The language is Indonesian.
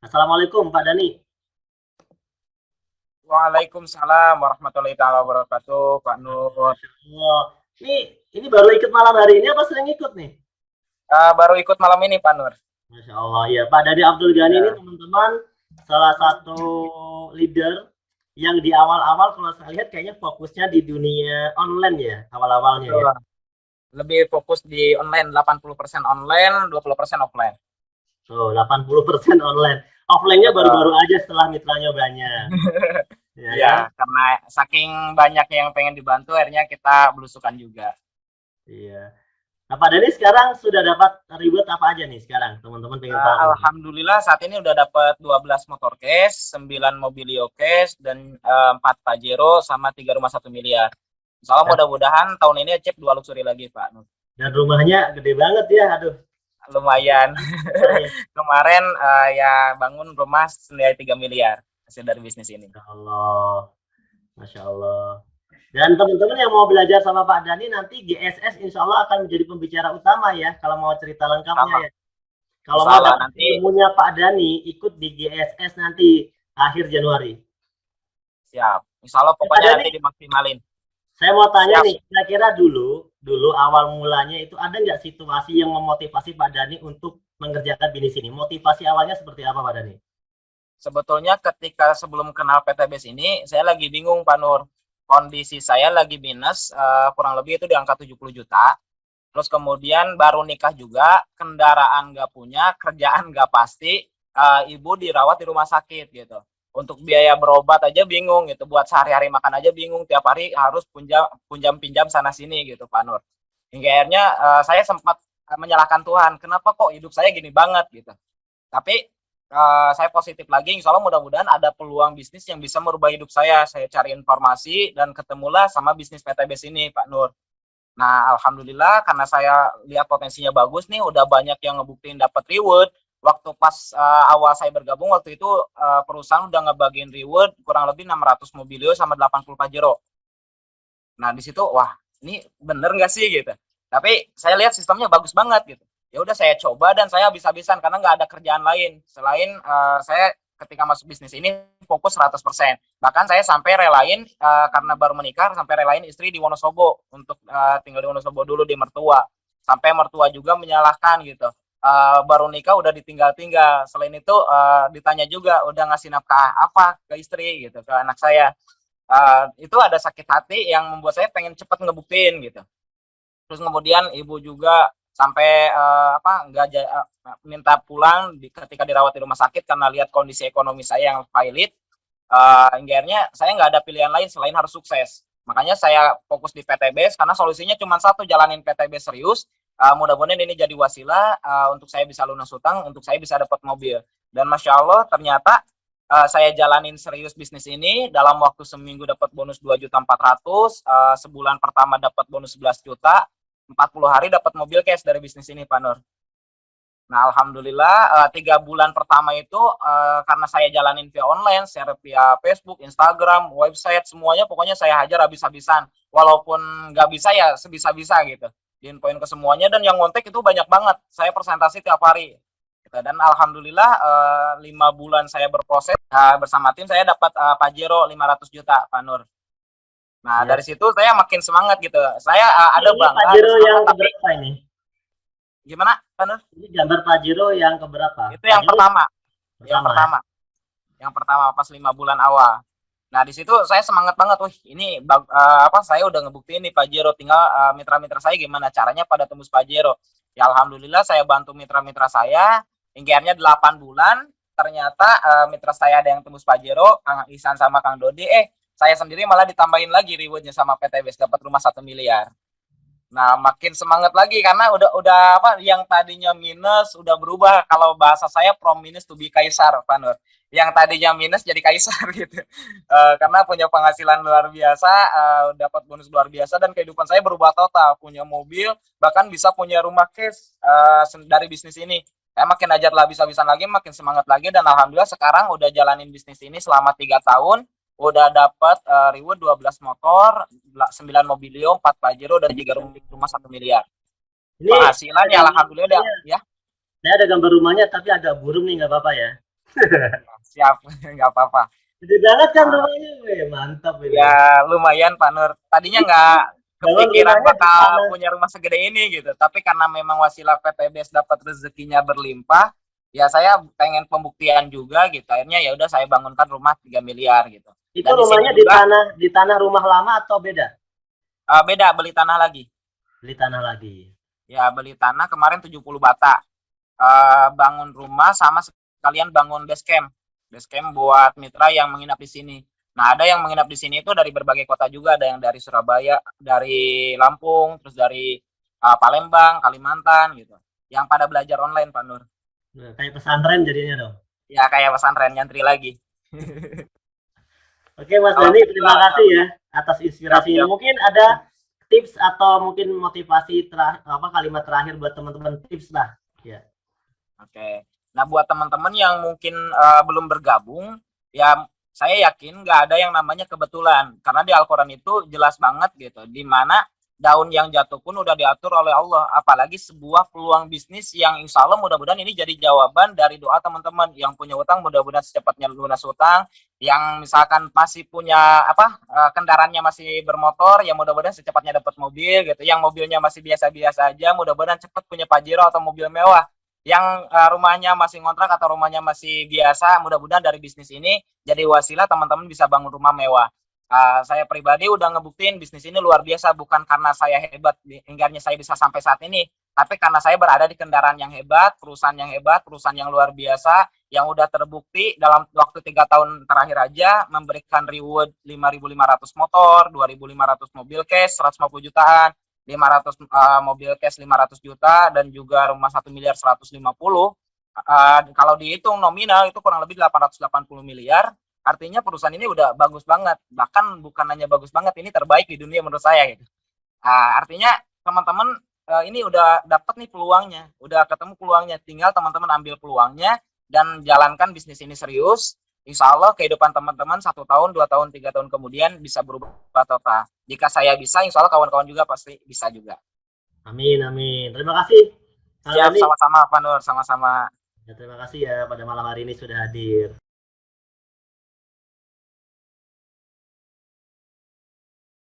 Assalamualaikum Pak Dani. Waalaikumsalam warahmatullahi taala wabarakatuh, Pak Nur. Masya Allah. Ini baru ikut malam hari ini apa sering ikut nih? Baru ikut malam ini, Pak Nur. Masya Allah ya. Pak Dani Abdul Ghani ini Ya, teman-teman salah satu leader yang di awal-awal kalau saya lihat kayaknya fokusnya di dunia online ya awal-awalnya ya. betul. Lebih fokus di online, 80% online, 20% offline. Tuh 80% online. Offline-nya Betul. baru-baru aja setelah mitranya banyak. Ya Iya, kan? karena saking banyaknya yang pengen dibantu, akhirnya kita belusukan juga. Iya. Nah Pak Dani sekarang sudah dapat reward apa aja nih sekarang? Teman-teman pengen tahu nih. Alhamdulillah saat ini udah dapat 12 motor cash, 9 mobilio cash, dan 4 Pajero sama 3 rumah 1 miliar. Insya Allah Dan, mudah-mudahan tahun ini cek 2 luxury lagi, Pak Nur. dan rumahnya gede banget ya. Aduh. Lumayan. Lumayan. Kemarin ya bangun rumah senilai 3 miliar hasil dari bisnis ini. Masya Allah. Masya Allah. Dan teman-teman yang mau belajar sama Pak Dani nanti GSS insya Allah akan menjadi pembicara utama ya kalau mau cerita lengkapnya Sama, ya. Kalau insya mau Allah dapat nanti ilmunya Pak Dani ikut di GSS nanti akhir Januari. siap. Insya Allah Pak pokoknya Dani, nanti dimaksimalin. saya mau tanya Siap. nih, kira-kira dulu awal mulanya itu ada nggak situasi yang memotivasi Pak Dani untuk mengerjakan bisnis ini? Motivasi awalnya seperti apa Pak Dani? Sebetulnya ketika sebelum kenal PTBS ini, saya lagi bingung, Pak Nur. Kondisi saya lagi minus, kurang lebih itu di angka 70 juta. Terus kemudian baru nikah juga, kendaraan nggak punya, kerjaan nggak pasti, ibu dirawat di rumah sakit gitu. Untuk biaya berobat aja bingung gitu, buat sehari-hari makan aja bingung, tiap hari harus pinjam sana sini gitu, Pak Nur. Hingga akhirnya saya sempat menyalahkan Tuhan, kenapa kok hidup saya gini banget gitu. Tapi saya positif lagi, insya Allah mudah-mudahan ada peluang bisnis yang bisa merubah hidup saya. Saya cari informasi dan ketemulah sama bisnis PTBS ini, Pak Nur. Nah, alhamdulillah karena saya lihat potensinya bagus nih, udah banyak yang ngebuktiin dapat reward. Waktu pas awal saya bergabung waktu itu perusahaan udah ngebagiin reward kurang lebih 600 mobilio sama 80 Pajero. Nah, di situ wah, ini bener nggak sih gitu. Tapi saya lihat sistemnya bagus banget gitu. Ya udah saya coba dan saya habis-habisan karena nggak ada kerjaan lain selain saya ketika masuk bisnis ini fokus 100%. Bahkan saya sampai relain karena baru menikah sampai relain istri di Wonosobo untuk tinggal di Wonosobo dulu di mertua. Sampai mertua juga menyalahkan gitu. Baru nikah udah ditinggal-tinggal. Selain itu ditanya juga udah ngasih nafkah apa ke istri gitu, ke anak saya. Itu ada sakit hati yang membuat saya pengen cepat ngebuktiin gitu. Terus kemudian ibu juga sampai nggak minta pulang ketika dirawat di rumah sakit karena lihat kondisi ekonomi saya yang valid. Akhirnya saya nggak ada pilihan lain selain harus sukses. Makanya saya fokus di PTBS karena solusinya cuma satu, jalanin PTBS serius. Mudah-mudahan ini jadi wasilah untuk saya bisa lunas hutang, untuk saya bisa dapat mobil. Dan Masya Allah ternyata saya jalanin serius bisnis ini dalam waktu seminggu dapat bonus 2.400.000, sebulan pertama dapat bonus 11 juta, 40 hari dapat mobil cash dari bisnis ini, Pak Nur. Nah, alhamdulillah 3 bulan pertama itu karena saya jalanin via online, share via Facebook, Instagram, website, semuanya pokoknya saya hajar habis-habisan. Walaupun nggak bisa ya sebisa-bisa gitu. Diinfoin ke semuanya dan yang ngontek itu banyak banget. Saya presentasi tiap hari. Gitu. Dan alhamdulillah 5 bulan saya berproses bersama tim saya dapat Pajero 500 juta, Pak Nur. Nah, Ya. dari situ saya makin semangat gitu. Saya ada Ini bangga, ada Pajero yang semangat, tapi keberapa ini? gimana, Pak Nur? Ini gambar Pajero yang keberapa? Itu yang Pajero pertama, yang pertama ya. pertama, yang pertama pas 5 bulan awal. Nah, di situ saya semangat banget, wih ini saya udah ngebuktiin nih Pajero, tinggal mitra-mitra saya gimana caranya pada tembus Pajero. Ya alhamdulillah saya bantu mitra-mitra saya, hingga akhirnya 8 bulan ternyata mitra saya ada yang tembus Pajero, Kang Ihsan sama Kang Dodi, saya sendiri malah ditambahin lagi rewardnya sama PTBS dapat rumah 1 miliar. Nah, makin semangat lagi karena udah yang tadinya minus udah berubah, kalau bahasa saya from minus to be kaisar, Pak Nur. Yang tadinya minus jadi kaisar gitu. Karena punya penghasilan luar biasa, dapat bonus luar biasa dan kehidupan saya berubah total, punya mobil, bahkan bisa punya rumah cash dari bisnis ini. Saya makin ajar habis-habisan lagi, makin semangat lagi dan alhamdulillah sekarang udah jalanin bisnis ini selama 3 tahun. Udah dapat reward 12 motor, 9 mobilio, 4 Pajero dan 3 rumah 1 miliar. Ini Penghasilan ada ya gambar alhamdulillah rumahnya. ya. Saya ada gambar rumahnya tapi agak burem nih nggak apa-apa ya. Siap, nggak apa-apa. Gede banget kan Ah, rumahnya, weh, mantap ini. ya lumayan Pak Nur. Tadinya nggak Bangun kepikiran rumahnya di bakal tanah. punya rumah segede ini gitu. Tapi karena memang wasilah PTBS dapat rezekinya berlimpah, ya saya pengen pembuktian juga gitu. Akhirnya ya udah saya bangunkan rumah 3 miliar gitu. Itu Dan di sini rumahnya juga di tanah rumah lama atau beda? beda beli tanah lagi. Beli tanah lagi. Ya beli tanah kemarin 70 bata. Bangun rumah sama sekalian bangun base camp. Base camp buat mitra yang menginap di sini. Nah, ada yang menginap di sini itu dari berbagai kota juga, ada yang dari Surabaya, dari Lampung, terus dari Palembang, Kalimantan gitu. Yang pada belajar online, Pak Nur. Nah, kayak pesantren jadinya dong. Ya kayak pesantren nyantri lagi. Oke Mas Dani, Alhamdulillah, terima kasih ya alhamdulillah. atas Siap, inspirasi ini. siap. Mungkin ada tips atau mungkin motivasi apa kalimat terakhir buat teman-teman, tips lah. Ya. Oke. Nah, buat teman-teman yang mungkin belum bergabung, ya saya yakin nggak ada yang namanya kebetulan. Karena di Al-Quran itu jelas banget gitu, di mana daun yang jatuh pun udah diatur oleh Allah. Apalagi sebuah peluang bisnis yang insya Allah mudah-mudahan ini jadi jawaban dari doa teman-teman. Yang punya utang mudah-mudahan secepatnya lunas utang. Yang misalkan masih punya kendaraannya masih bermotor, ya mudah-mudahan secepatnya dapat mobil gitu. Yang mobilnya masih biasa-biasa aja, mudah-mudahan cepat punya Pajero atau mobil mewah. Yang rumahnya masih ngontrak atau rumahnya masih biasa, mudah-mudahan dari bisnis ini jadi wasilah teman-teman bisa bangun rumah mewah. Saya pribadi udah ngebuktiin bisnis ini luar biasa, bukan karena saya hebat hingganya saya bisa sampai saat ini, tapi karena saya berada di kendaraan yang hebat, perusahaan yang luar biasa, yang udah terbukti dalam waktu 3 tahun terakhir aja memberikan reward 5.500 motor, 2.500 mobil cash, 150 jutaan, 500 mobil cash 500 juta dan juga rumah 1 miliar 150. Kalau dihitung nominal itu kurang lebih 880 miliar. Artinya perusahaan ini udah bagus banget. Bahkan bukan hanya bagus banget, ini terbaik di dunia menurut saya gitu. Artinya teman-teman ini udah dapat nih peluangnya, udah ketemu peluangnya. Tinggal teman-teman ambil peluangnya dan jalankan bisnis ini serius. Insya Allah kehidupan teman-teman 1 tahun, 2 tahun, 3 tahun kemudian bisa berubah total. Jika saya bisa, insya Allah kawan-kawan juga pasti bisa juga. Amin, amin. Terima kasih Kang Siap, Dani. sama-sama Pak Nur, sama-sama. Ya, terima kasih ya pada malam hari ini sudah hadir.